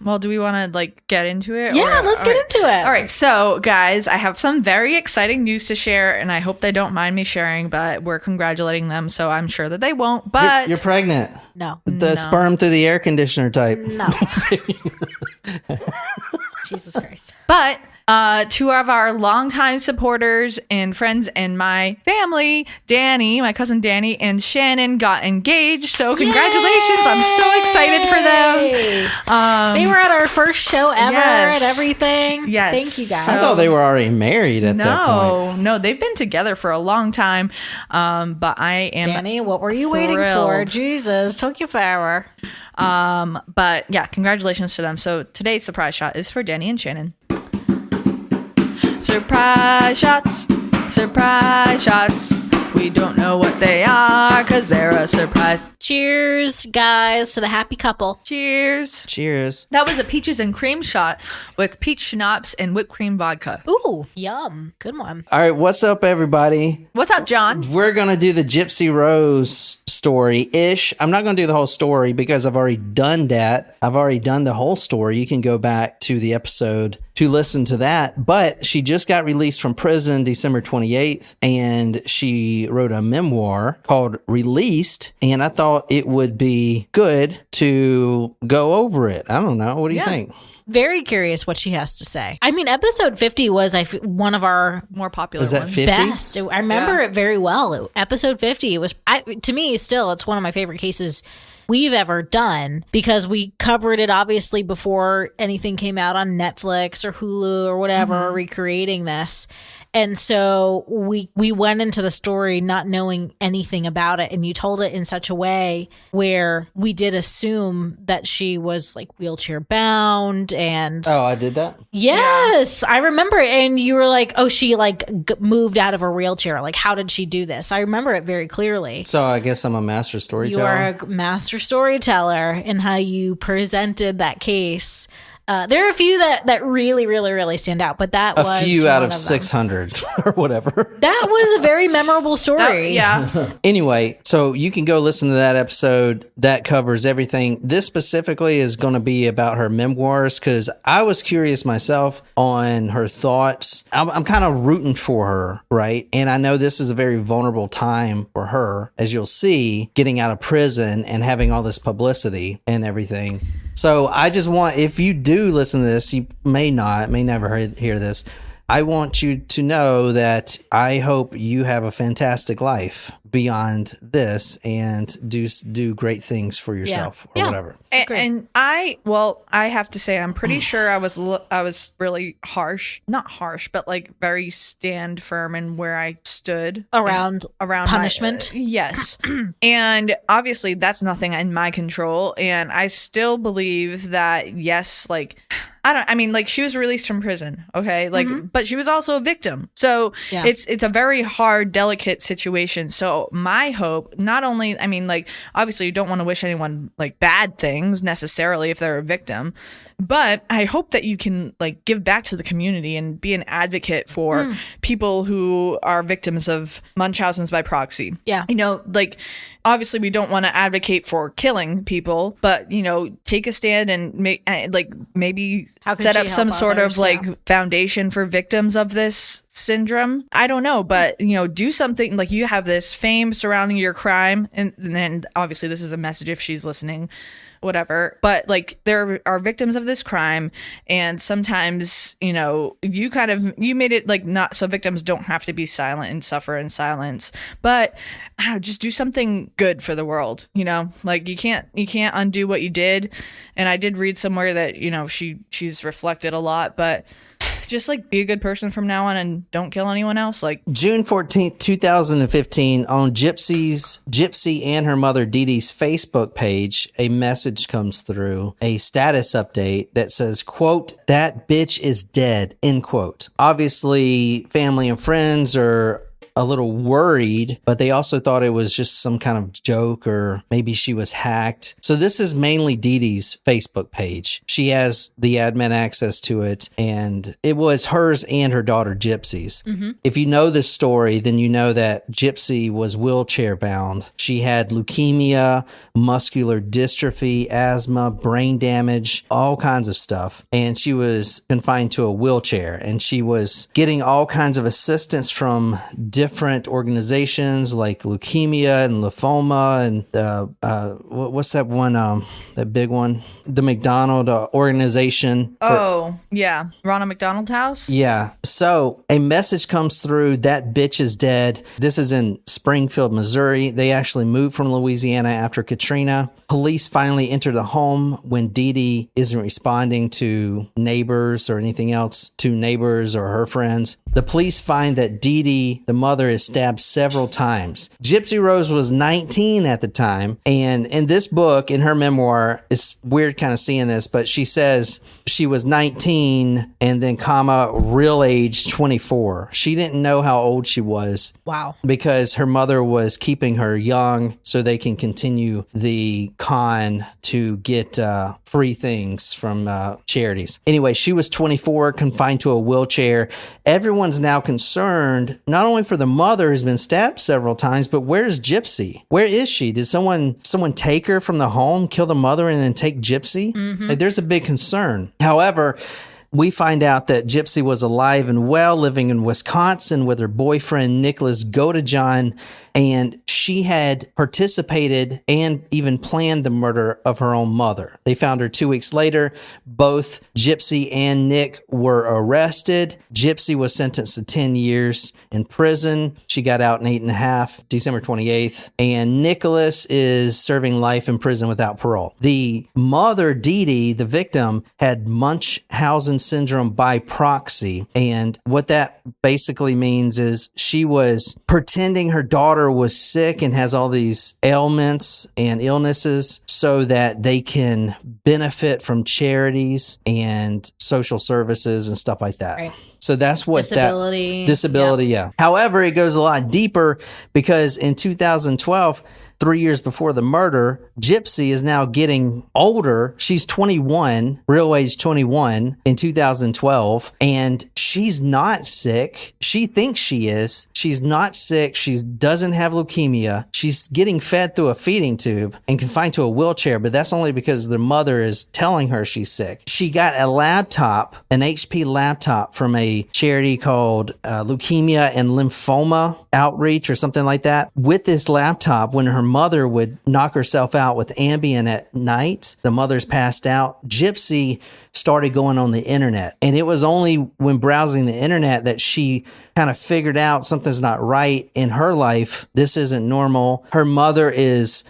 Well, do we want to get into it? Yeah, let's get into it. All right. So, guys, I have some very exciting news to share, and I hope they don't mind me sharing, but we're congratulating them, so I'm sure that they won't. But you're pregnant. No. The sperm through the air conditioner type. No. Jesus Christ. But two of our longtime supporters and friends and my family, Danny, my cousin Danny, and Shannon got engaged. So congratulations. I'm so excited for them. They were at our first show ever and everything. Yes. Thank you, guys. I thought they were already married at that point. No, they've been together for a long time. But I am Danny, what were you waiting for? Jesus, took you forever. But yeah, congratulations to them. So today's surprise shot is for Danny and Shannon. Surprise shots, surprise shots. We don't know what they are because they're a surprise. Cheers, guys, to the happy couple. Cheers. Cheers. That was a peaches and cream shot with peach schnapps and whipped cream vodka. Ooh, yum. Good one. All right, what's up, everybody? What's up, John? We're going to do the Gypsy-Rose story-ish. I'm not going to do the whole story because I've already done that. I've already done the whole story. You can go back to the episode to listen to that. But she just got released from prison December 28th, and she wrote a memoir called Released, and I thought it would be good to go over it. I don't know. What do you think? Very curious what she has to say. I mean, episode 50 was one of our more popular ones. Was that 50? Best. I remember it very well. Episode 50 was, to me, still, it's one of my favorite cases we've ever done because we covered it obviously before anything came out on Netflix or Hulu or whatever, recreating this. And so we went into the story not knowing anything about it, and you told it in such a way where we did assume that she was wheelchair bound. And oh, I did that? Yes, I remember. And you were like, oh, she moved out of a wheelchair. How did she do this? I remember it very clearly. So I guess I'm a master storyteller. You are a master storyteller in how you presented that case. There are a few that really, really, really stand out, but that was a few out of them. 600 or whatever. That was a very memorable story. Anyway, so you can go listen to that episode. That covers everything. This specifically is going to be about her memoirs because I was curious myself on her thoughts. I'm kind of rooting for her, right? And I know this is a very vulnerable time for her, as you'll see, getting out of prison and having all this publicity and everything. So I just want, if you do listen to this, you may never hear this. I want you to know that I hope you have a fantastic life beyond this and do great things for yourself or whatever. And I have to say, I'm pretty sure I was really harsh, not harsh, but very stand firm in where I stood around punishment. Yes. And obviously that's nothing in my control. And I still believe that, yes, she was released from prison. Okay. But she was also a victim. So it's a very hard, delicate situation. So my hope, not only, obviously you don't want to wish anyone bad things necessarily if they're a victim, but I hope that you can give back to the community and be an advocate for people who are victims of Munchausens by proxy. Yeah. Obviously we don't want to advocate for killing people, but take a stand and maybe set up some sort of foundation for victims of this syndrome. I don't know, but do something. You have this fame surrounding your crime, and then obviously this is a message if she's listening, whatever, but there are victims of this crime, and sometimes you made it not so victims don't have to be silent and suffer in silence, but I don't know, just do something good for the world. You can't undo what you did. And I did read somewhere that she's reflected a lot, but just be a good person from now on and don't kill anyone else. June 14th, 2015, on Gypsy and her mother Dee Dee's Facebook page, a message comes through, a status update that says, quote, "That bitch is dead," end quote. Obviously, family and friends are a little worried, but they also thought it was just some kind of joke or maybe she was hacked. So this is mainly Dee Dee's Facebook page. She has the admin access to it, and it was hers and her daughter Gypsy's. If you know this story, then you know that Gypsy was wheelchair bound. She had leukemia, muscular dystrophy, asthma, brain damage, all kinds of stuff. And she was confined to a wheelchair, and she was getting all kinds of assistance from different organizations like leukemia and lymphoma and what's that one, that big one? The McDonald organization. Ronald McDonald House? Yeah. So a message comes through, that bitch is dead. This is in Springfield, Missouri. They actually moved from Louisiana after Katrina. Police finally enter the home when Dee Dee isn't responding to neighbors or anything else, to neighbors or her friends. The police find that Dee Dee, the mother, is stabbed several times. Gypsy-Rose was 19 at the time. And in this book, in her memoir, it's weird kind of seeing this, but she says she was 19 and then real age 24. She didn't know how old she was. Wow. Because her mother was keeping her young so they can continue the con to get free things from charities. Anyway, she was 24, confined to a wheelchair. Everyone's now concerned, not only for the mother who's been stabbed several times, but where's Gypsy? Where is she? Did someone take her from the home, kill the mother, and then take Gypsy? Like, there's a big concern. However, we find out that Gypsy was alive and well, living in Wisconsin with her boyfriend, Nicholas Godejohn, and she had participated and even planned the murder of her own mother. They found her 2 weeks later. Both Gypsy and Nick were arrested. Gypsy was sentenced to 10 years in prison. She got out in 8.5, December 28th. And Nicholas is serving life in prison without parole. The mother, Dee Dee, the victim, had Munchausen syndrome by proxy. And what that basically means is she was pretending her daughter was sick and has all these ailments and illnesses so that they can benefit from charities and social services and stuff like that. Right. So that's what disability, yeah. However, it goes a lot deeper because in 2012, 3 years before the murder, Gypsy is now getting older. She's 21, real age 21 in 2012, and she's not sick. She thinks she is. She's not sick. She doesn't have leukemia. She's getting fed through a feeding tube and confined to a wheelchair, but that's only because the mother is telling her she's sick. She got a laptop, an HP laptop from a charity called Leukemia and Lymphoma Outreach or something like that. With this laptop, when her mother would knock herself out with Ambien at night, the mother's passed out, Gypsy started going on the internet. And it was only when browsing the internet that she kind of figured out something's not right in her life. This isn't normal. Her mother is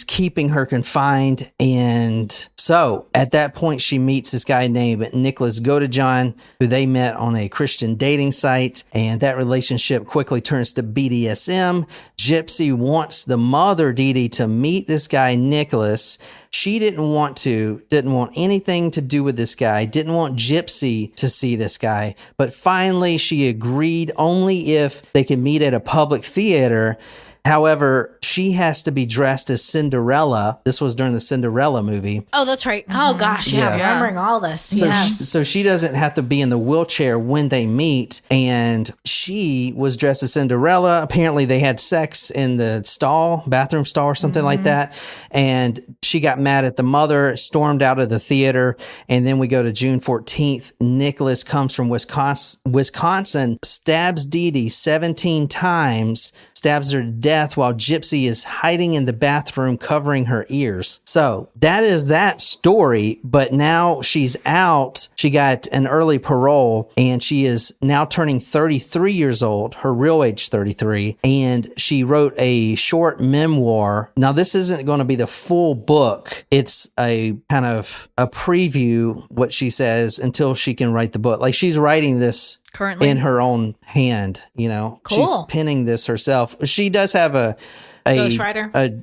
keeping her confined. And so at that point, she meets this guy named Nicholas Godejohn, who they met on a Christian dating site. And that relationship quickly turns to BDSM. Gypsy wants the mother, Dee Dee, to meet this guy, Nicholas. She didn't want anything to do with this guy, didn't want Gypsy to see this guy. But finally, she agreed only if they could meet at a public theater. However, she has to be dressed as Cinderella. This was during the Cinderella movie. Oh, that's right. Oh, gosh. Yeah. Remembering all this. So she doesn't have to be in the wheelchair when they meet. And she was dressed as Cinderella. Apparently, they had sex in the bathroom stall or something like that. And she got mad at the mother, stormed out of the theater. And then we go to June 14th. Nicholas comes from Wisconsin, stabs Dee Dee 17 times, stabs her to death while Gypsy is hiding in the bathroom covering her ears. So that is that story, but now she's out. She got an early parole and she is now turning 33 years old, her real age 33, and she wrote a short memoir. Now this isn't going to be the full book. It's a kind of a preview, what she says, until she can write the book. Like she's writing this currently in her own hand, Cool. She's penning this herself. She does have a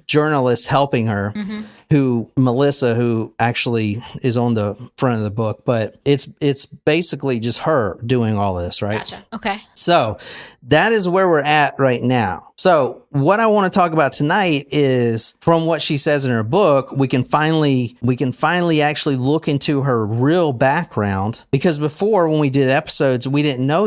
journalist helping her. who Melissa, who actually is on the front of the book, but it's basically just her doing all this, right? Gotcha. Okay. So that is where we're at right now. So what I want to talk about tonight is, from what she says in her book, we can finally actually look into her real background, because before, when we did episodes, we didn't know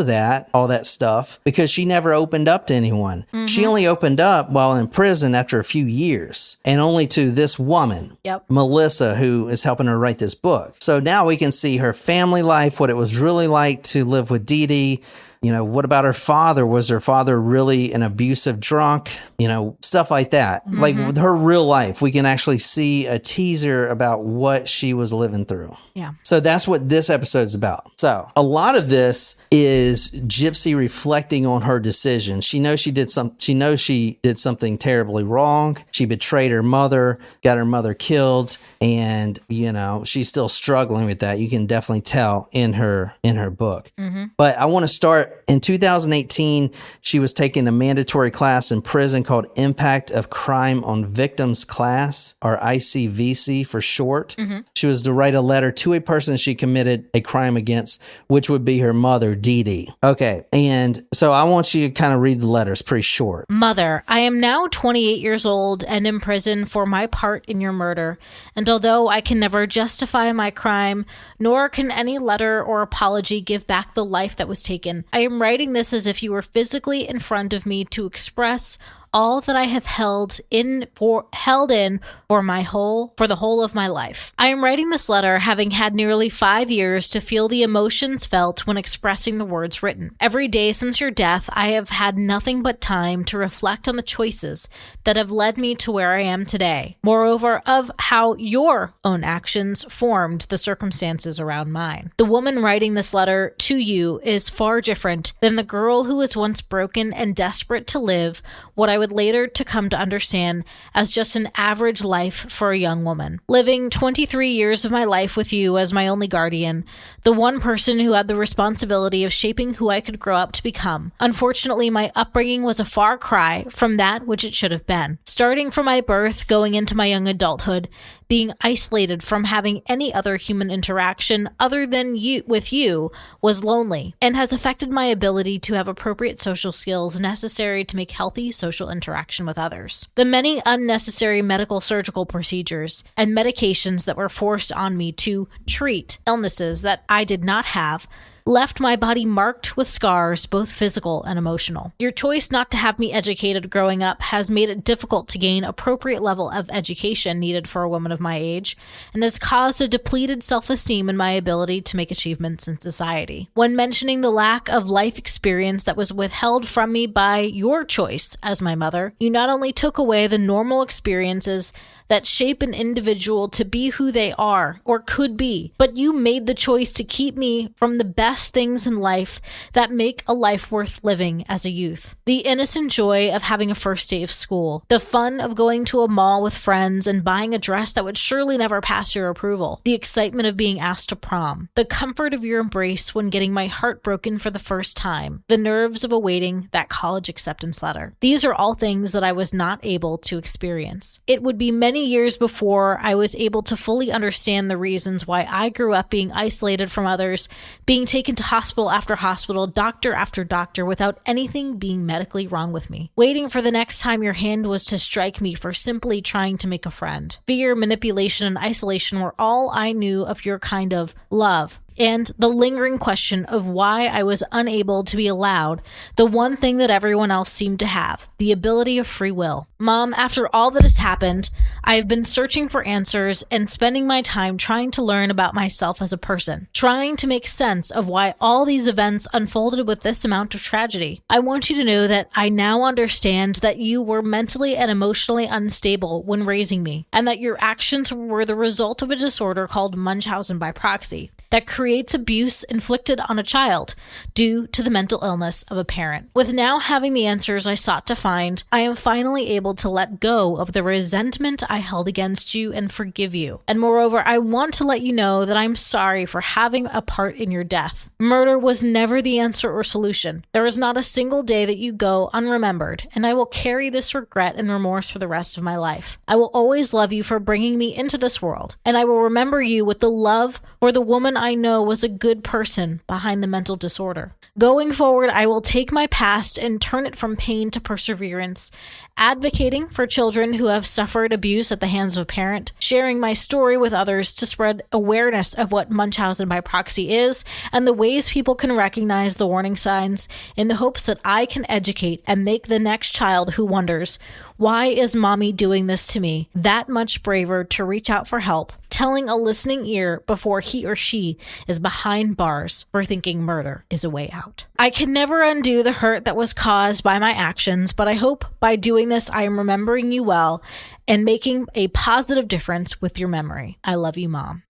all that stuff, because she never opened up to anyone. Mm-hmm. She only opened up while in prison after a few years, and only to this woman, Melissa, who is helping her write this book. So now we can see her family life, what it was really like to live with Dee Dee. You know, what about her father? Was her father really an abusive drunk? You know, stuff like that. Mm-hmm. Like with her real life, we can actually see a teaser about what she was living through. Yeah. So that's what this episode's about. So a lot of this is Gypsy reflecting on her decision. She knows she did something terribly wrong. She betrayed her mother, got her mother killed, and you know, she's still struggling with that. You can definitely tell in her book. Mm-hmm. But I want to start. In 2018, she was taking a mandatory class in prison called Impact of Crime on Victims class, or ICVC for short. Mm-hmm. She was to write a letter to a person she committed a crime against, which would be her mother, Dee Dee. Okay, and so I want you to kind of read the letter. It's pretty short. Mother, I am now 28 years old and in prison for my part in your murder. And although I can never justify my crime, nor can any letter or apology give back the life that was taken, I am writing this as if you were physically in front of me to express all that I have held in for the whole of my life. I am writing this letter having had nearly 5 years to feel the emotions felt when expressing the words written. Every day since your death, I have had nothing but time to reflect on the choices that have led me to where I am today. Moreover, of how your own actions formed the circumstances around mine. The woman writing this letter to you is far different than the girl who was once broken and desperate to live what I would later to come to understand as just an average life for a young woman. Living 23 years of my life with you as my only guardian, the one person who had the responsibility of shaping who I could grow up to become. Unfortunately, my upbringing was a far cry from that which it should have been. Starting from my birth, going into my young adulthood, being isolated from having any other human interaction other than with you was lonely, and has affected my ability to have appropriate social skills necessary to make healthy social interaction with others. The many unnecessary medical surgical procedures and medications that were forced on me to treat illnesses that I did not have left my body marked with scars, both physical and emotional. Your choice not to have me educated growing up has made it difficult to gain appropriate level of education needed for a woman of my age, and has caused a depleted self-esteem in my ability to make achievements in society. When mentioning the lack of life experience that was withheld from me by your choice as my mother, you not only took away the normal experiences that shape an individual to be who they are or could be, but you made the choice to keep me from the best things in life that make a life worth living as a youth. The innocent joy of having a first day of school, the fun of going to a mall with friends and buying a dress that would surely never pass your approval, the excitement of being asked to prom, the comfort of your embrace when getting my heart broken for the first time, the nerves of awaiting that college acceptance letter. These are all things that I was not able to experience. It would be many years before I was able to fully understand the reasons why I grew up being isolated from others, being taken to hospital after hospital, doctor after doctor, without anything being medically wrong with me. Waiting for the next time your hand was to strike me for simply trying to make a friend. Fear, manipulation, and isolation were all I knew of your kind of love. And the lingering question of why I was unable to be allowed the one thing that everyone else seemed to have, the ability of free will. Mom, after all that has happened, I have been searching for answers and spending my time trying to learn about myself as a person, trying to make sense of why all these events unfolded with this amount of tragedy. I want you to know that I now understand that you were mentally and emotionally unstable when raising me, and that your actions were the result of a disorder called Munchausen by proxy. that creates abuse inflicted on a child due to the mental illness of a parent. With now having the answers I sought to find, I am finally able to let go of the resentment I held against you and forgive you. And moreover, I want to let you know that I'm sorry for having a part in your death. Murder was never the answer or solution. There is not a single day that you go unremembered, and I will carry this regret and remorse for the rest of my life. I will always love you for bringing me into this world, and I will remember you with the love for the woman I know was a good person behind the mental disorder. Going forward, I will take my past and turn it from pain to perseverance, advocating for children who have suffered abuse at the hands of a parent, sharing my story with others to spread awareness of what Munchausen by proxy is and the ways people can recognize the warning signs, in the hopes that I can educate and make the next child who wonders, why is mommy doing this to me, that much braver to reach out for help, telling a listening ear before he or she is behind bars for thinking murder is a way out. I can never undo the hurt that was caused by my actions, but I hope by doing this I am remembering you well and making a positive difference with your memory. I love you, Mom.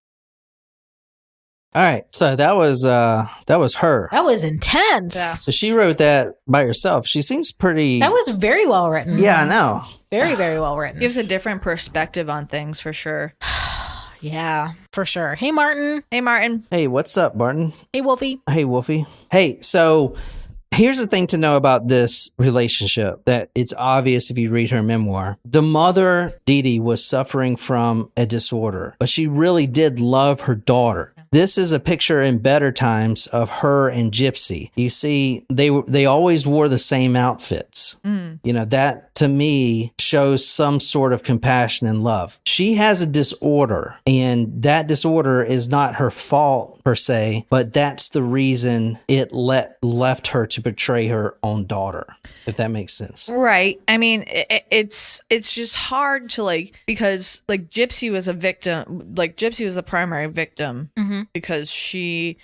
All right, so that was her. That was intense. Yeah. So she wrote that by herself. She seems pretty. That was very well written. Yeah, I know. Very, very well written. Gives a different perspective on things for sure. Yeah, for sure. Hey, Martin. Hey, Martin. Hey, what's up, Martin? Hey, Wolfie. Hey, Wolfie. Hey, so here's the thing to know about this relationship that it's obvious if you read her memoir. The mother, Dee Dee, was suffering from a disorder, but she really did love her daughter. This is a picture in better times of her and Gypsy. You see, they always wore the same outfits. You know, that to me shows some sort of compassion and love. She has a disorder, and that disorder is not her fault per se, but that's the reason it left her to betray her own daughter, if that makes sense. Right. I mean, it's just hard to because Gypsy was a victim, Gypsy was the primary victim. Because she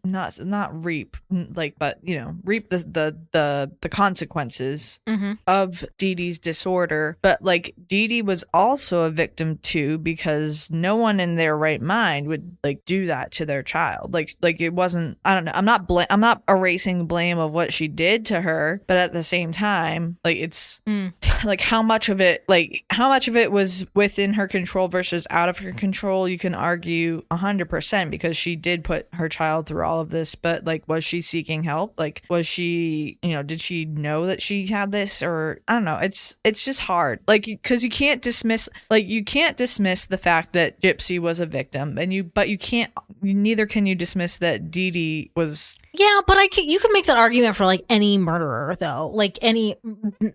not reap but reap the consequences of Dee Dee's disorder, but Dee Dee was also a victim too, because no one in their right mind would do that to their child. It wasn't, I don't know, I'm not erasing blame of what she did to her, but at the same time, it's how much of it was within her control versus out of her control. You can argue 100%, because she did put her child through all of this, but was she seeking help? Was she, did she know that she had this? Or I don't know. It's just hard, because you can't dismiss the fact that Gypsy was a victim, but neither can you dismiss that Dee Dee was. Yeah, but you could make that argument for any murderer, though.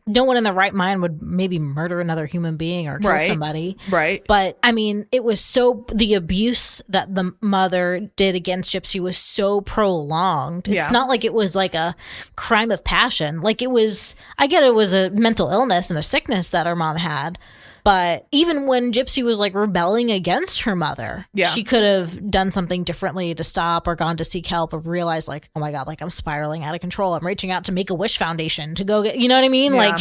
No one in their right mind would maybe murder another human being or kill somebody. Right. But I mean, the abuse that the mother did against Gypsy was so prolonged. It's not like it was a crime of passion. I get it was a mental illness and a sickness that her mom had. But even when Gypsy was rebelling against her mother, she could have done something differently to stop or gone to seek help or realized oh my God, I'm spiraling out of control. I'm reaching out to Make-A-Wish Foundation to go get, you know what I mean? Yeah.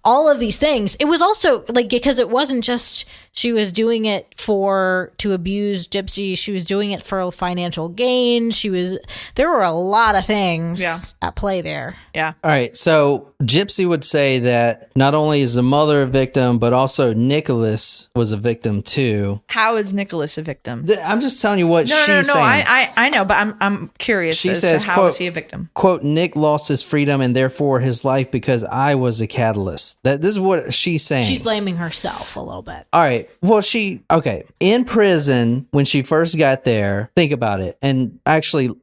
All of these things. It was also because it wasn't just she was doing it to abuse Gypsy. She was doing it for financial gain. There were a lot of things at play there. Yeah. All right. So Gypsy would say that not only is the mother a victim, but also Nicholas was a victim too. How is Nicholas a victim? I'm just telling you what she's saying. No. I know, but I'm curious. She as says, to how quote, is he a victim? Quote, Nick lost his freedom and therefore his life because I was a catalyst. This is what she's saying. She's blaming herself a little bit. All right. Well, in prison, when she first got there, think about it. And actually,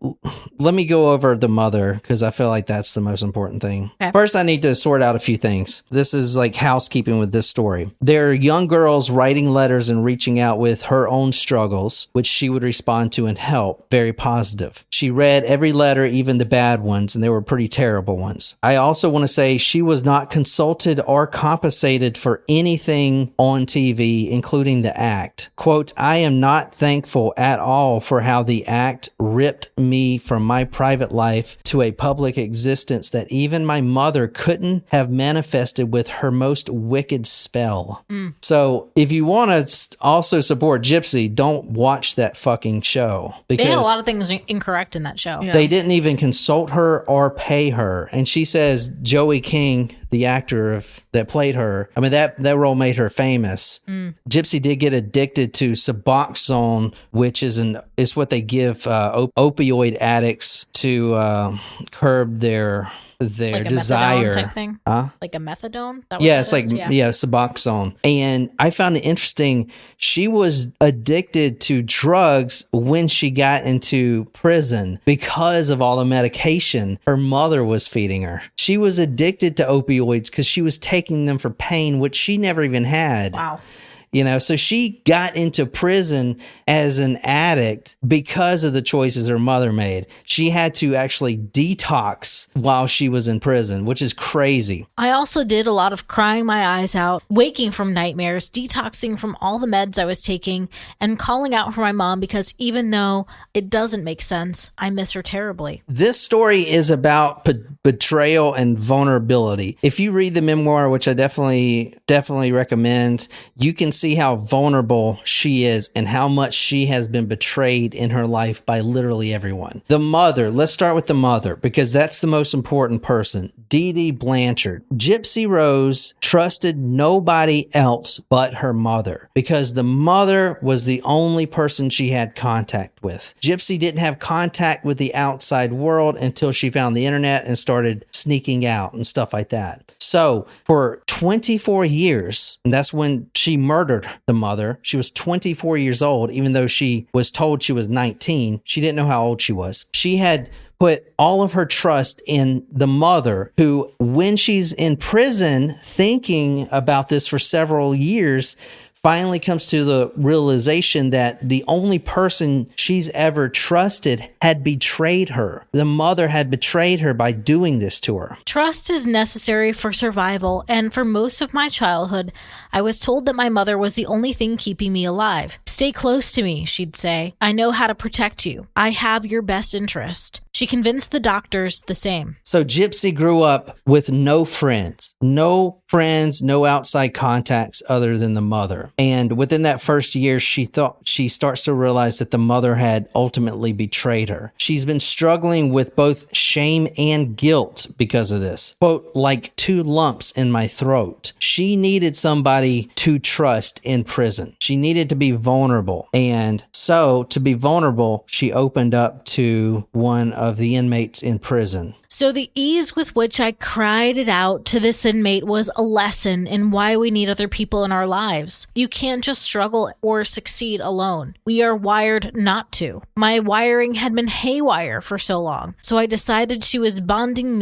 let me go over the mother, because I feel like that's the most important thing. Okay. First, I need to sort out a few things. This is housekeeping with this story. There are young girls writing letters and reaching out with her own struggles, which she would respond to and help. Very positive. She read every letter, even the bad ones, and they were pretty terrible ones. I also want to say she was not consulted or compensated for anything on TV, including the act. Quote, I am not thankful at all for how the act ripped me from my private life to a public existence that even my mother couldn't have manifested with her most wicked spell. So if you want to also support Gypsy, don't watch that fucking show. Because they had a lot of things incorrect in that show. Yeah. They didn't even consult her or pay her. And she says Joey King, the actor that played her, I mean, that role made her famous. Gypsy did get addicted to Suboxone, which is what they give opioid addicts to curb their like desire type thing, like a methadone. It's like Suboxone. And I found it interesting. She was addicted to drugs when she got into prison because of all the medication her mother was feeding her. She was addicted to opioids because she was taking them for pain, which she never even had. Wow. So she got into prison as an addict because of the choices her mother made. She had to actually detox while she was in prison, which is crazy. I also did a lot of crying my eyes out, waking from nightmares, detoxing from all the meds I was taking, and calling out for my mom because even though it doesn't make sense, I miss her terribly. This story is about betrayal and vulnerability. If you read the memoir, which I definitely recommend, you can see how vulnerable she is and how much she has been betrayed in her life by literally everyone. The mother, let's start with the mother because that's the most important person. Dee Dee Blanchard. Gypsy-Rose trusted nobody else but her mother because the mother was the only person she had contact with. Gypsy didn't have contact with the outside world until she found the internet and started sneaking out and stuff like that. So for 24 years, and that's when she murdered the mother. She was 24 years old, even though she was told she was 19. She didn't know how old she was. She had put all of her trust in the mother who, when she's in prison thinking about this for several years, finally comes to the realization that the only person she's ever trusted had betrayed her. The mother had betrayed her by doing this to her. Trust is necessary for survival, and for most of my childhood, I was told that my mother was the only thing keeping me alive. Stay close to me, she'd say. I know how to protect you. I have your best interest. She convinced the doctors the same. So Gypsy grew up with no friends, no outside contacts other than the mother. And within that first year, she starts to realize that the mother had ultimately betrayed her. She's been struggling with both shame and guilt because of this. Quote, like 2 lumps in my throat. She needed somebody to trust in prison. She needed to be vulnerable. And so to be vulnerable, she opened up to one of the inmates in prison. So the ease with which I cried it out to this inmate was a lesson in why we need other people in our lives. You can't just struggle or succeed alone. We are wired not to. My wiring had been haywire for so long, so I decided she was bonding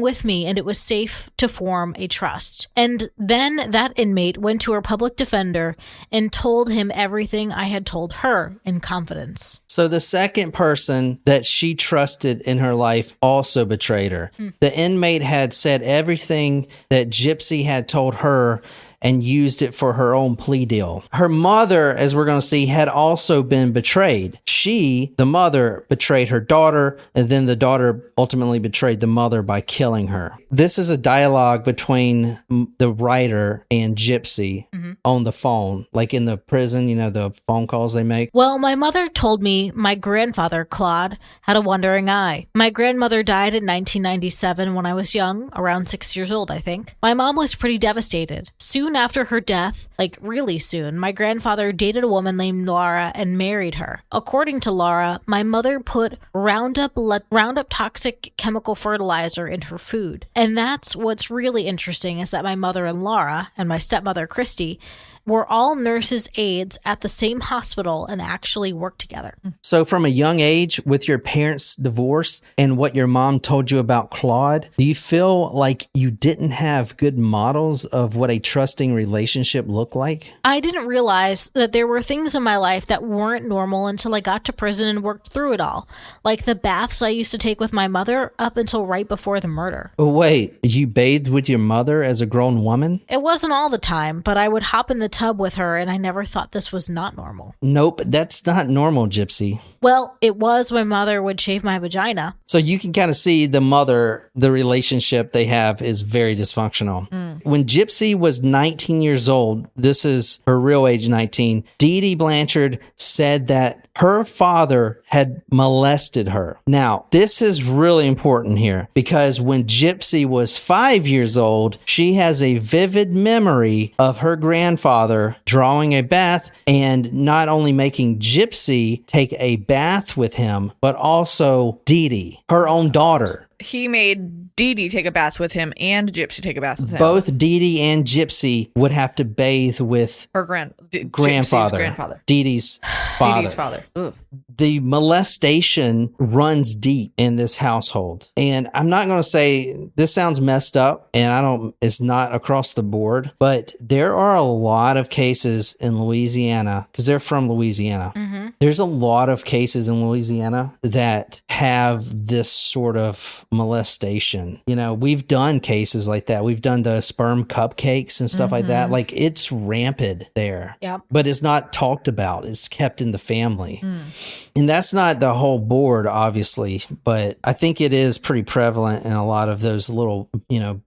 with me, and it was safe to form a trust. And then that inmate went to her public defender and told him everything I had told her in confidence. So the second person that she trusted in her life also betrayed her. The inmate had said everything that Gypsy had told her and used it for her own plea deal. Her mother, as we're going to see, had also been betrayed. She, the mother, betrayed her daughter, and then the daughter ultimately betrayed the mother by killing her. This is a dialogue between the writer and Gypsy on the phone, like in the prison, the phone calls they make. Well, my mother told me my grandfather, Claude, had a wandering eye. My grandmother died in 1997 when I was young, around 6 years old, I think. My mom was pretty devastated. Soon after her death, like really soon, my grandfather dated a woman named Laura and married her. According to Laura, my mother put Roundup toxic chemical fertilizer in her food. And that's what's really interesting, is that my mother and Laura and my stepmother Christy were all nurses' aides at the same hospital and actually worked together. So from a young age, with your parents' divorce and what your mom told you about Claude, do you feel like you didn't have good models of what a trusting relationship looked like? I didn't realize that there were things in my life that weren't normal until I got to prison and worked through it all. Like the baths I used to take with my mother up until right before the murder. Oh, wait, you bathed with your mother as a grown woman? It wasn't all the time, but I would hop in the tub with her, and I never thought this was not normal. Nope, that's not normal, Gypsy. Well, it was when Mother would shave my vagina. So you can kind of see the mother, the relationship they have is very dysfunctional. When Gypsy was 19 years old, this is her real age, 19, Dee Dee Blanchard said that her father had molested her. Now, this is really important here because when Gypsy was 5 years old, she has a vivid memory of her grandfather drawing a bath and not only making Gypsy take a bath with him, but also Dee Dee, her own daughter. He made Dee Dee take a bath with him and Gypsy take a bath with him. Both Dee Dee and Gypsy would have to bathe with her grandfather. Dee Dee's father. Dee Dee's father. Ugh. The molestation runs deep in this household. And I'm not going to say this sounds messed up and it's not across the board, but there are a lot of cases in Louisiana because they're from Louisiana. Mm-hmm. There's a lot of cases in Louisiana that have this sort of molestation. You know, we've done cases like that. We've done the sperm cupcakes and stuff like that. Like it's rampant there. Yep. But it's not talked about. It's kept in the family. And that's not the whole board, obviously, but I think it is pretty prevalent in a lot of those little,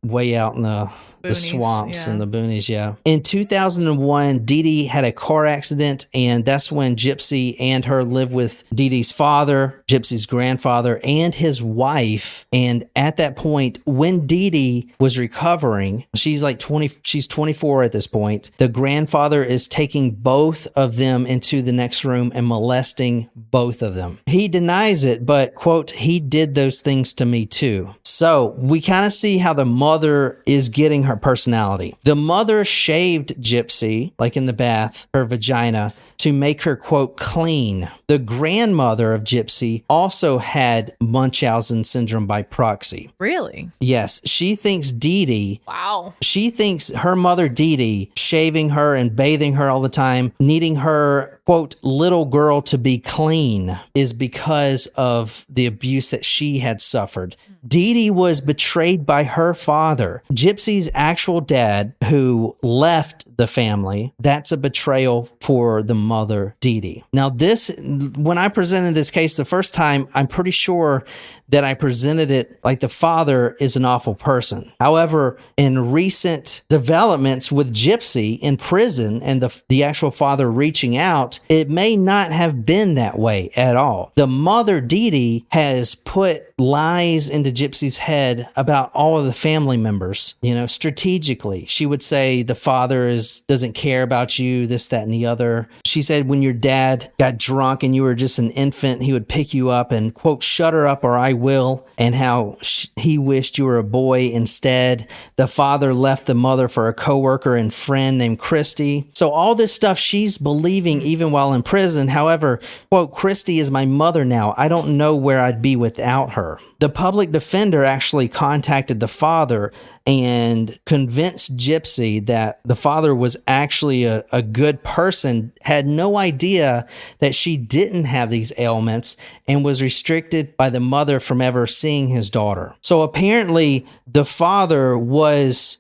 way out in the swamps and the boonies, yeah. In 2001, Dee Dee had a car accident, and that's when Gypsy and her lived with Dee Dee's father, Gypsy's grandfather, and his wife. And at that point, when Dee Dee was recovering, she's 24 at this point, the grandfather is taking both of them into the next room and molesting both of them. He denies it, but, quote, he did those things to me too. So we kind of see how the mother is getting her personality. The mother shaved Gypsy, like in the bath, her vagina, to make her, quote, clean. The grandmother of Gypsy also had Munchausen syndrome by proxy. Really? Yes. She thinks Dee Dee. Wow. She thinks her mother, Dee Dee, shaving her and bathing her all the time, needing her, quote, little girl to be clean, is because of the abuse that she had suffered. Dee Dee was betrayed by her father, Gypsy's actual dad, who left the family. That's a betrayal for the mother, Dee Dee. Now, when I presented this case the first time, I'm pretty sure that I presented it like the father is an awful person. However, in recent developments with Gypsy in prison and the actual father reaching out, it may not have been that way at all. The mother, Dee Dee, has put lies into Gypsy's head about all of the family members, strategically. She would say the father doesn't care about you, this, that, and the other. She said when your dad got drunk and you were just an infant, he would pick you up and, quote, shut her up or I will, and how he wished you were a boy instead. The father left the mother for a coworker and friend named Christy. So all this stuff she's believing even while in prison. However, quote, Christy is my mother now. I don't know where I'd be without her. The public defender actually contacted the father and convinced Gypsy that the father was actually a good person, had no idea that she didn't have these ailments, and was restricted by the mother from ever seeing his daughter. So apparently the father was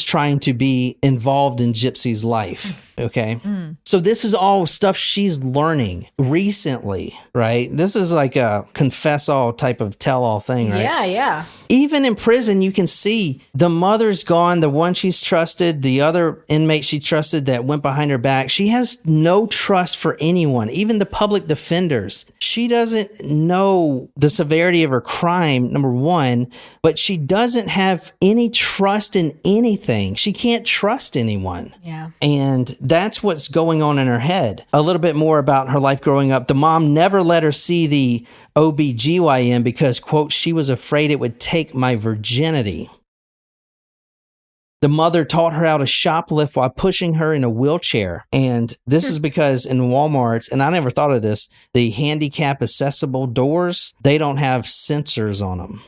trying to be involved in Gypsy's life. Okay. So this is all stuff she's learning recently, right? This is like a confess all type of tell all thing, right? Yeah. Even in prison, you can see the mother's gone, the one she's trusted, the other inmate she trusted that went behind her back. She has no trust for anyone, even the public defenders. She doesn't know the severity of her crime, number one, but she doesn't have any trust in anything. She can't trust anyone. Yeah. And that's what's going on in her head. A little bit more about her life growing up. The mom never let her see the OBGYN because, quote, she was afraid it would take my virginity. The mother taught her how to shoplift while pushing her in a wheelchair. And this is because in Walmart, and I never thought of this, the handicap accessible doors, they don't have sensors on them.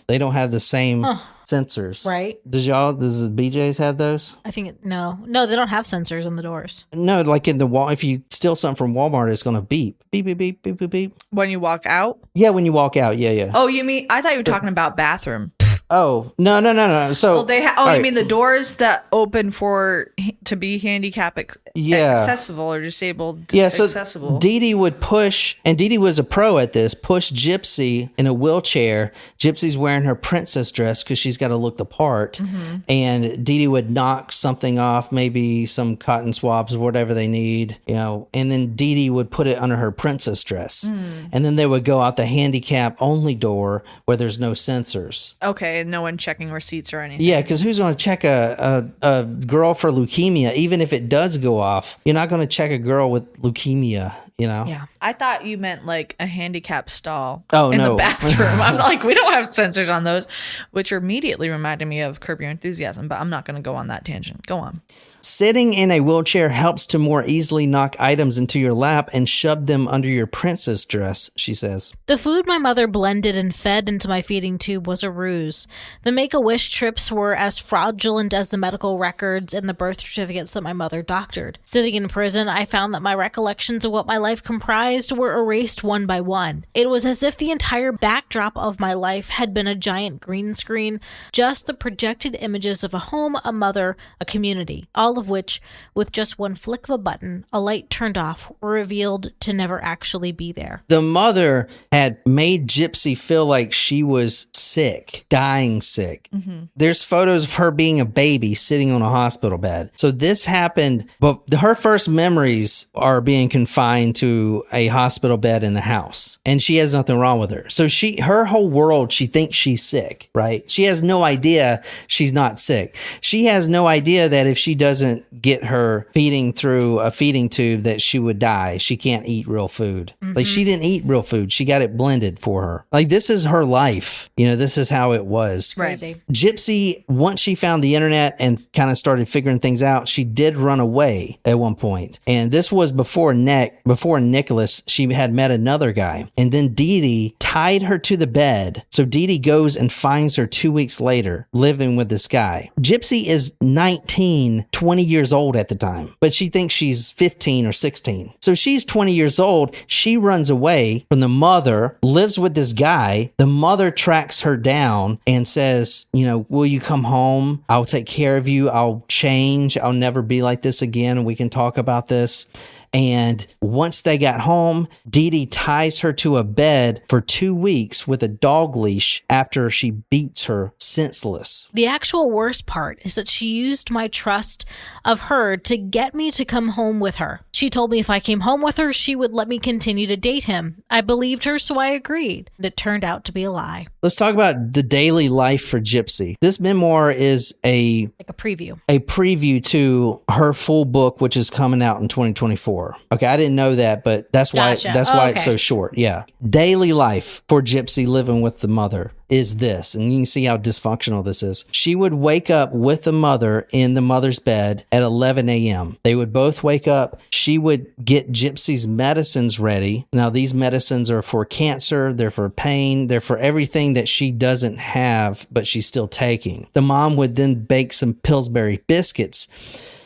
They don't have the same sensors. Right. Does the BJ's have those? I think no, they don't have sensors on the doors. No, like in the wall, if you steal something from Walmart, it's going to beep, beep, beep, beep, beep, beep, beep. When you walk out? Yeah, when you walk out. Yeah. Oh, you mean, I thought you were talking about bathroom. Oh, no. So you mean the doors that open to be handicap accessible or disabled accessible? Dee Dee would push, and Dee Dee was a pro at this, push Gypsy in a wheelchair. Gypsy's wearing her princess dress because she's got to look the part. And Dee Dee would knock something off, maybe some cotton swabs or whatever they need, and then Dee Dee would put it under her princess dress. And then they would go out the handicap only door where there's no sensors. Okay, and no one checking receipts or anything. Yeah, because who's going to check a girl for leukemia? Even if it does go off, you're not going to check a girl with leukemia. Yeah. I thought you meant like a handicap stall in the bathroom. I'm like, we don't have sensors on those, which immediately reminded me of Curb Your Enthusiasm, but I'm not going to go on that tangent. Go on. Sitting in a wheelchair helps to more easily knock items into your lap and shove them under your princess dress, she says. The food my mother blended and fed into my feeding tube was a ruse. The Make-A-Wish trips were as fraudulent as the medical records and the birth certificates that my mother doctored. Sitting in prison, I found that my recollections of what my life comprised were erased one by one. It was as if the entire backdrop of my life had been a giant green screen, just the projected images of a home, a mother, a community, all of which, with just one flick of a button, a light turned off, were revealed to never actually be there. The mother had made Gypsy feel like she was sick, dying sick. There's photos of her being a baby sitting on a hospital bed. So this happened, but her first memories are being confined to a hospital bed in the house, and she has nothing wrong with her. So her whole world, she thinks she's sick, right? She has no idea she's not sick. She has no idea that if she doesn't get her feeding through a feeding tube that she would die. She can't eat real food. Like, she didn't eat real food. She got it blended for her. Like, this is her life. This is how it was. Crazy. Gypsy, once she found the internet and kind of started figuring things out, she did run away at one point. And this was before Nicholas. She had met another guy. And then Dee Dee tied her to the bed. So Dee Dee goes and finds her 2 weeks later, living with this guy. Gypsy is 19, 20 years old at the time, but she thinks she's 15 or 16. So she's 20 years old. She runs away from the mother, lives with this guy. The mother tracks her down and says, will you come home? I'll take care of you. I'll change. I'll never be like this again. And we can talk about this. And once they got home, Dee Dee ties her to a bed for 2 weeks with a dog leash after she beats her senseless. The actual worst part is that she used my trust of her to get me to come home with her. She told me if I came home with her, she would let me continue to date him. I believed her, so I agreed. And it turned out to be a lie. Let's talk about the daily life for Gypsy. This memoir is a preview. A preview to her full book, which is coming out in 2024. Okay, I didn't know that, but that's why it's so short. Yeah. Daily life for Gypsy living with the mother is this, and you can see how dysfunctional this is. She would wake up with the mother in the mother's bed at 11 a.m. They would both wake up. She would get Gypsy's medicines ready. Now, these medicines are for cancer, they're for pain, they're for everything that she doesn't have, but she's still taking. The mom would then bake some Pillsbury biscuits.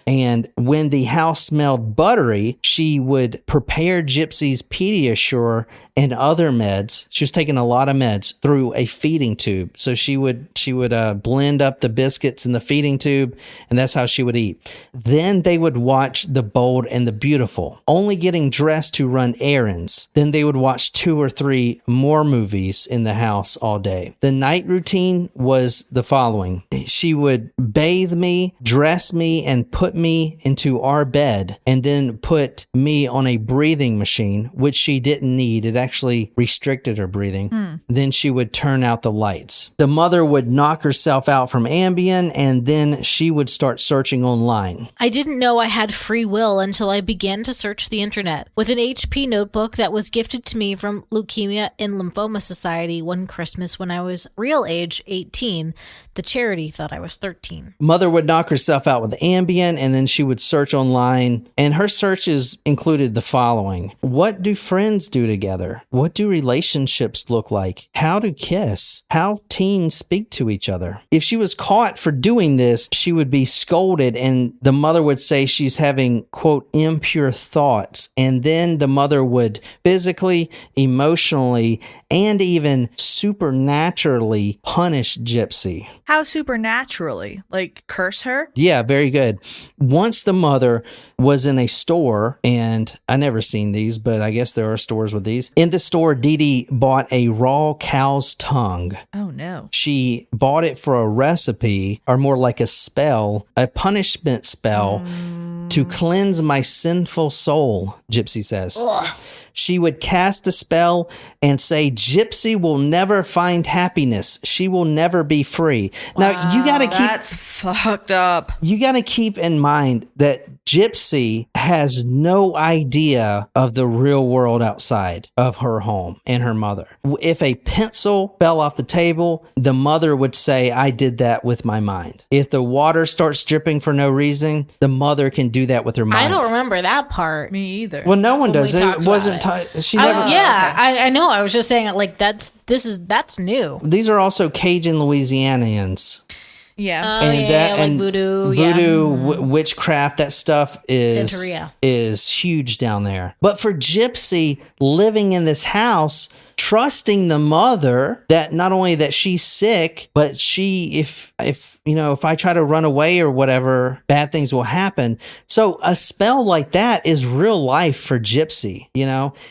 And when the house smelled buttery, she would prepare Gypsy's Pediasure and other meds. She was taking a lot of meds through a feeding tube. So she would blend up the biscuits in the feeding tube, and that's how she would eat. Then they would watch The Bold and the Beautiful, only getting dressed to run errands. Then they would watch 2 or 3 more movies in the house all day. The night routine was the following. She would bathe me, dress me, and put me into our bed, and then put me on a breathing machine, which she didn't need. It actually restricted her breathing. Then she would turn out the lights. The mother would knock herself out from Ambien, and then she would start searching online. I didn't know I had free will until I began to search the internet with an HP notebook that was gifted to me from Leukemia and Lymphoma Society one Christmas when I was real age 18. The charity thought I was 13. Mother would knock herself out with Ambien, and then she would search online, and her searches included the following. What do friends do together? other? What do relationships look like? How to kiss? How teens speak to each other? If she was caught for doing this, she would be scolded, and the mother would say she's having, quote, impure thoughts. And then the mother would physically, emotionally, and even supernaturally punish Gypsy. How supernaturally? Like curse her? Yeah, very good. Once the mother was in a store, and I never seen these, but I guess there are stores with these. In the store, Dee Dee bought a raw cow's tongue. Oh, no. She bought it for a recipe, or more like a spell, a punishment spell to cleanse my sinful soul, Gypsy says. Ugh. She would cast the spell and say, Gypsy will never find happiness. She will never be free. Wow, now, you got to keep... That's fucked up. You got to keep in mind that Gypsy has no idea of the real world outside of her home and her mother. If a pencil fell off the table, the mother would say, I did that with my mind. If the water starts dripping for no reason, the mother can do that with her mind. I don't remember that part. Me either. Well, no one does. It wasn't... She never. I know. I was just saying, like, that's new. These are also Cajun Louisianians. Yeah. And like voodoo, witchcraft, that stuff is huge down there. But for Gypsy living in this house, trusting the mother that not only that she's sick, but if I try to run away or whatever, bad things will happen. So a spell like that is real life for Gypsy.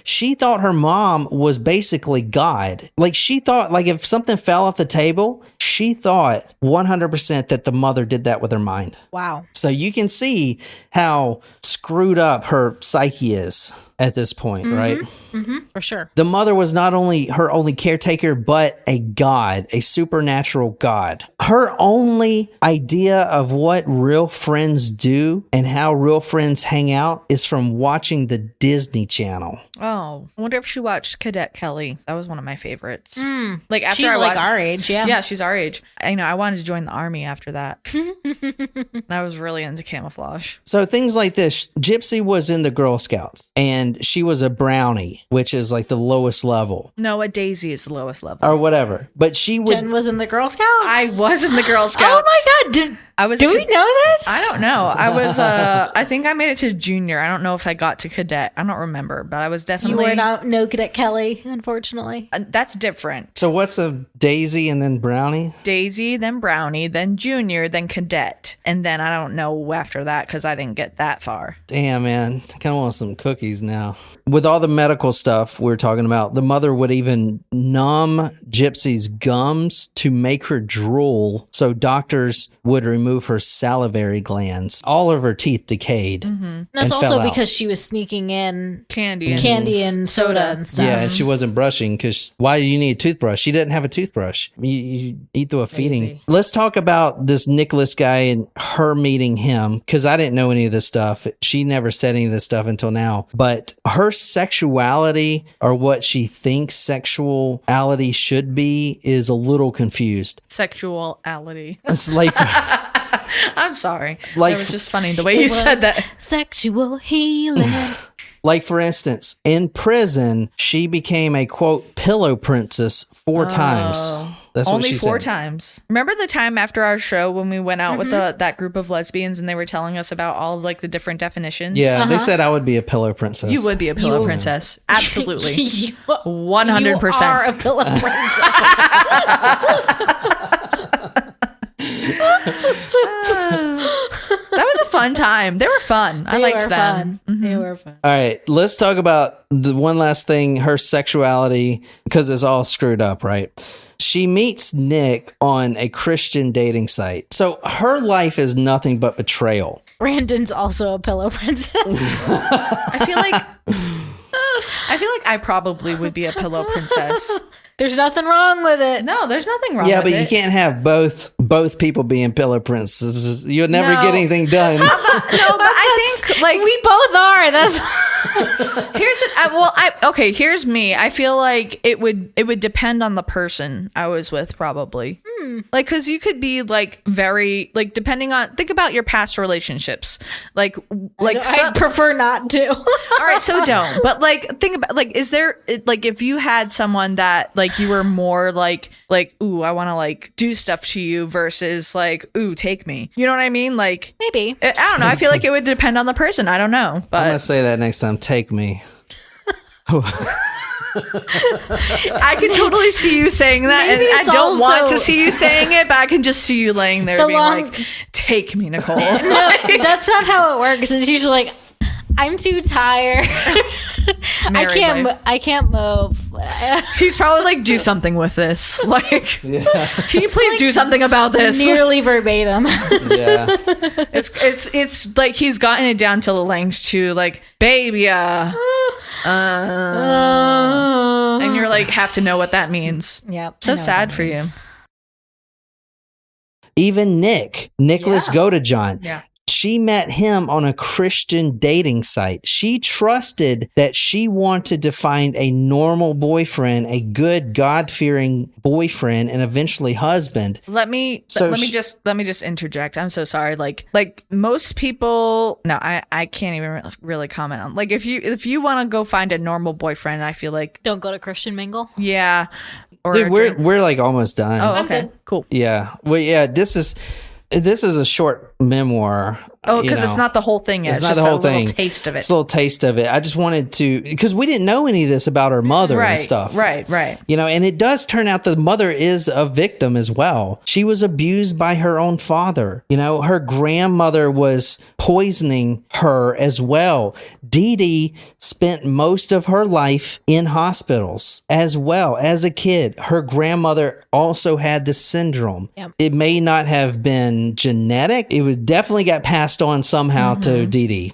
She thought her mom was basically God. Like, she thought, like, if something fell off the table, she thought 100% that the mother did that with her mind. Wow. So you can see how screwed up her psyche is at this point, right? Mm-hmm, for sure. The mother was not only her only caretaker, but a god, a supernatural god. Her only idea of what real friends do and how real friends hang out is from watching the Disney Channel. Oh, I wonder if she watched Cadet Kelly. That was one of my favorites. Like, after she's like our age, yeah. Yeah, she's our age. I wanted to join the army after that. I was really into camouflage. So things like this. Gypsy was in the Girl Scouts, and she was a brownie, which is like the lowest level. No, a daisy is the lowest level. Or whatever. But she would... Jen was in the Girl Scouts? I was in the Girl Scouts. Oh my God. Do we know this? I don't know. I was, I think I made it to junior. I don't know if I got to cadet. I don't remember, but I was definitely... You were no Cadet Kelly, unfortunately. That's different. So what's a daisy and then brownie? Daisy, then brownie, then junior, then cadet. And then I don't know after that because I didn't get that far. Damn, man. I kind of want some cookies now. With all the medical stuff we're talking about, the mother would even numb Gypsy's gums to make her drool, so doctors would remove her salivary glands. All of her teeth decayed. Mm-hmm. That's also because she was sneaking in candy and soda and stuff. Yeah, and she wasn't brushing, because why do you need a toothbrush? She didn't have a toothbrush. You eat through a feeding. Let's talk about this Nicholas guy and her meeting him, because I didn't know any of this stuff. She never said any of this stuff until now. But her sexuality, or what she thinks sexuality should be, is a little confused. Sexuality. It's like... I'm sorry. It was just funny the way you said that. Sexual healing. Like, for instance, in prison, she became a, quote, pillow princess 4 times. That's only what she 4 said. times. Remember the time after our show when we went out with that group of lesbians and they were telling us about all of, like, the different definitions? Yeah, they said I would be a pillow princess. You would be a pillow princess. Absolutely. 100%. You are a pillow princess. That was a fun time. They were fun. I liked them. Mm-hmm. They were fun. All right, let's talk about the one last thing, her sexuality, because it's all screwed up, right? She meets Nick on a Christian dating site. So her life is nothing but betrayal. Brandon's also a pillow princess. I feel like I probably would be a pillow princess. There's nothing wrong with it. No, there's nothing wrong with it. Yeah, but you can't have both people being pillow princesses. You'll never get anything done. But I think, like, we both are. That's here's me. I feel like it would depend on the person I was with, probably. Like, because you could be like very like depending on think about your past relationships. Like I prefer not to. All right, so don't. But like think about like is there like if you had someone that like you were more like ooh, I want to like do stuff to you versus like ooh, take me. You know what I mean? Like maybe. I don't know. I feel like it would depend on the person. I don't know. But I'm gonna say that next time. Take me. I can totally see you saying that, Maybe and I don't also want to see you saying it, but I can just see you laying there being like, "Take me, Nicole." No, that's not how it works. It's usually like, I'm too tired. I can't move. He's probably like, do something with this. Like, can you please do something about this? Nearly verbatim. Yeah. It's like he's gotten it down to the lengths to like, baby, and you're like, have to know what that means. Yeah. So sad for you. Even Nicholas Godejohn. Yeah. She met him on a Christian dating site. She trusted that she wanted to find a normal boyfriend, a good God-fearing boyfriend, and eventually husband. Let me just interject. I'm so sorry. Like most people, no, I can't even really comment on. Like if you want to go find a normal boyfriend, I feel like don't go to Christian mingle. Yeah. Or dude, we're like almost done. Oh, okay, cool. Yeah. Well, yeah. This is a short memoir. Oh, because it's not the whole thing yet. It's not just the whole a little thing. Taste of it. It's a little taste of it. I just wanted to, because we didn't know any of this about her mother and stuff. Right. You know, and it does turn out the mother is a victim as well. She was abused by her own father. You know, her grandmother was poisoning her as well. Dee Dee spent most of her life in hospitals as well as a kid. Her grandmother also had this syndrome. Yep. It may not have been genetic. It was definitely got passed on somehow to Dee Dee.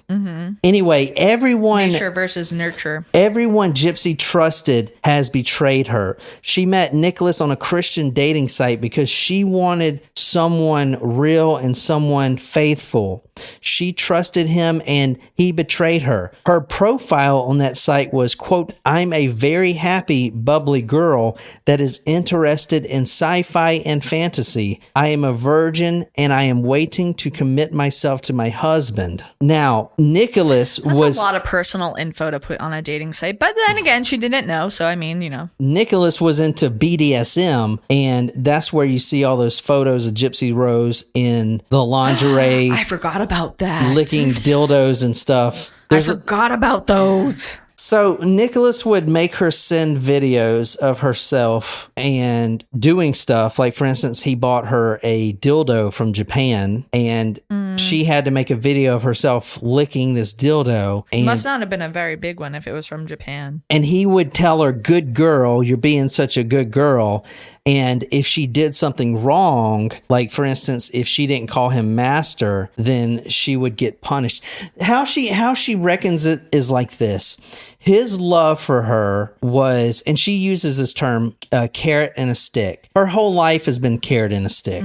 Anyway, everyone... Nature versus nurture. Everyone Gypsy trusted has betrayed her. She met Nicholas on a Christian dating site because she wanted someone real and someone faithful. She trusted him and he betrayed her. Her profile on that site was, quote, "I'm a very happy, bubbly girl that is interested in sci-fi and fantasy. I am a virgin and I am waiting to commit myself to my husband." Now, Nicholas was a lot of personal info to put on a dating site, but then again, she didn't know. So I mean, you know, Nicholas was into BDSM, and that's where you see all those photos of Gypsy-Rose in the lingerie. I forgot about that. Licking dildos and stuff. I forgot about those. So Nicholas would make her send videos of herself and doing stuff. Like, for instance, he bought her a dildo from Japan, and she had to make a video of herself licking this dildo. And must not have been a very big one if it was from Japan. And he would tell her, "Good girl, you're being such a good girl." And if she did something wrong, like for instance, if she didn't call him master, then she would get punished. How she reckons it is like this. His love for her was, and she uses this term, a carrot and a stick. Her whole life has been carrot and a stick.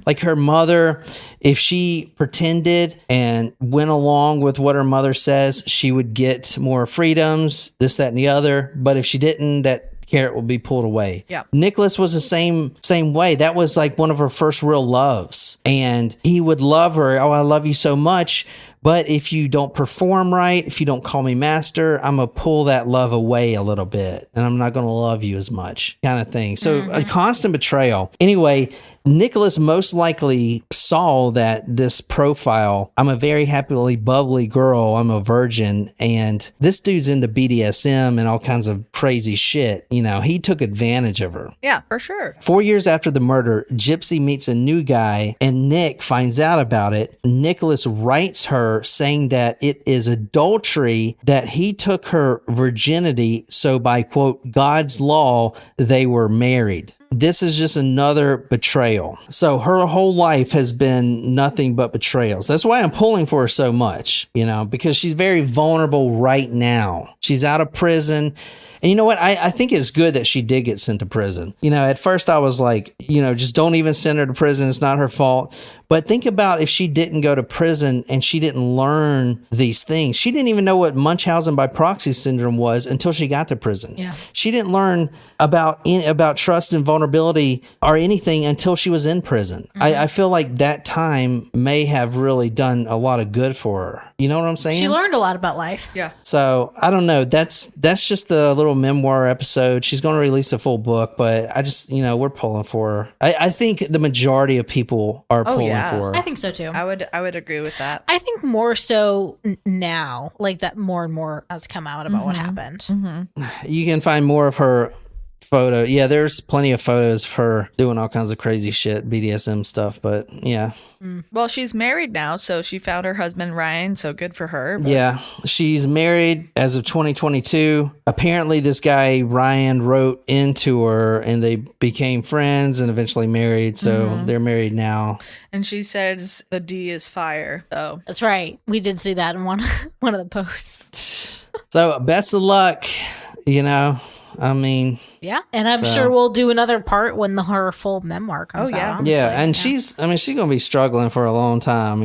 Like her mother, if she pretended and went along with what her mother says, she would get more freedoms, this, that, and the other. But if she didn't, that carrot will be pulled away. Yeah. Nicholas was the same way. That was like one of her first real loves. And he would love her. "Oh, I love you so much. But if you don't perform right, if you don't call me master, I'm going to pull that love away a little bit. And I'm not going to love you as much," kind of thing. So a constant betrayal. Anyway, Nicholas most likely saw that this profile, "I'm a very happily bubbly girl, I'm a virgin," and this dude's into BDSM and all kinds of crazy shit. You know, he took advantage of her. Yeah, for sure. 4 years after the murder, Gypsy meets a new guy and Nick finds out about it. Nicholas writes her saying that it is adultery that he took her virginity, so by, quote, God's law, they were married. This is just another betrayal. So her whole life has been nothing but betrayals. That's why I'm pulling for her so much, you know, because she's very vulnerable right now. She's out of prison. And you know what? I think it's good that she did get sent to prison. You know, at first I was like, you know, just don't even send her to prison. It's not her fault. But think about if she didn't go to prison and she didn't learn these things. She didn't even know what Munchausen by proxy syndrome was until she got to prison. Yeah. She didn't learn about trust and vulnerability or anything until she was in prison. I feel like that time may have really done a lot of good for her. You know what I'm saying? She learned a lot about life. Yeah. So I don't know. That's just the little memoir episode. She's going to release a full book, but I just, we're pulling for her. I think the majority of people are pulling for her. I think so too. I would agree with that. I think more so now, like that more and more has come out about what happened. Mm-hmm. You can find more of her photo. Yeah, there's plenty of photos of her doing all kinds of crazy shit, BDSM stuff, but yeah. Well, she's married now, so she found her husband Ryan, so good for her. But... Yeah, she's married as of 2022. Apparently this guy Ryan wrote into her and they became friends and eventually married, so they're married now. And she says the D is fire. So that's right. We did see that in one of the posts. So best of luck, I mean, yeah, and I'm sure we'll do another part when her full memoir comes out. Honestly. Yeah, and she's gonna be struggling for a long time.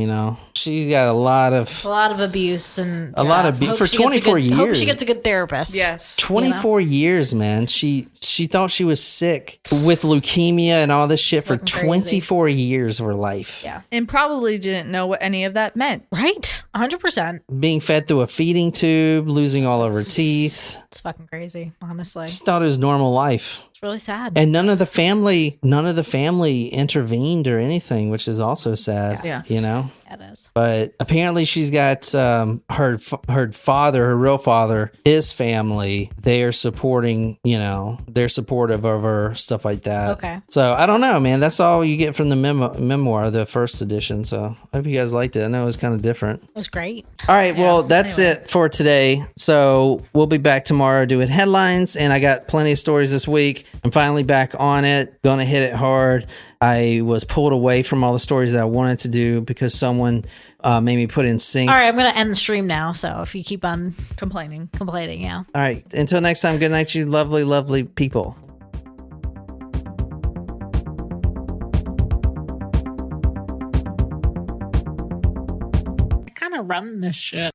She got a lot of abuse and a lot of for 24 years. Hope she gets a good therapist. Yes, 24 years, man. She thought she was sick with leukemia and all this shit for 24 years of her life. Yeah, and probably didn't know what any of that meant. Right, 100%. Being fed through a feeding tube, losing all of her teeth. It's fucking crazy, honestly. She thought it was normal life. It's really sad. And none of the family intervened or anything, which is also sad. Yeah. It is. But apparently she's got her father, her real father, his family. They are supporting, they're supportive of her, stuff like that. Okay. So I don't know, man. That's all you get from the memoir, the first edition. So I hope you guys liked it. I know it was kind of different. It was great. All right. Well, that's it for today. So we'll be back tomorrow doing headlines, and I got plenty of stories this week. I'm finally back on it. Going to hit it hard. I was pulled away from all the stories that I wanted to do because someone made me put in syncs. All right, I'm going to end the stream now. So if you keep on complaining, yeah. All right. Until next time, good night, you lovely, lovely people. I kind of run this shit.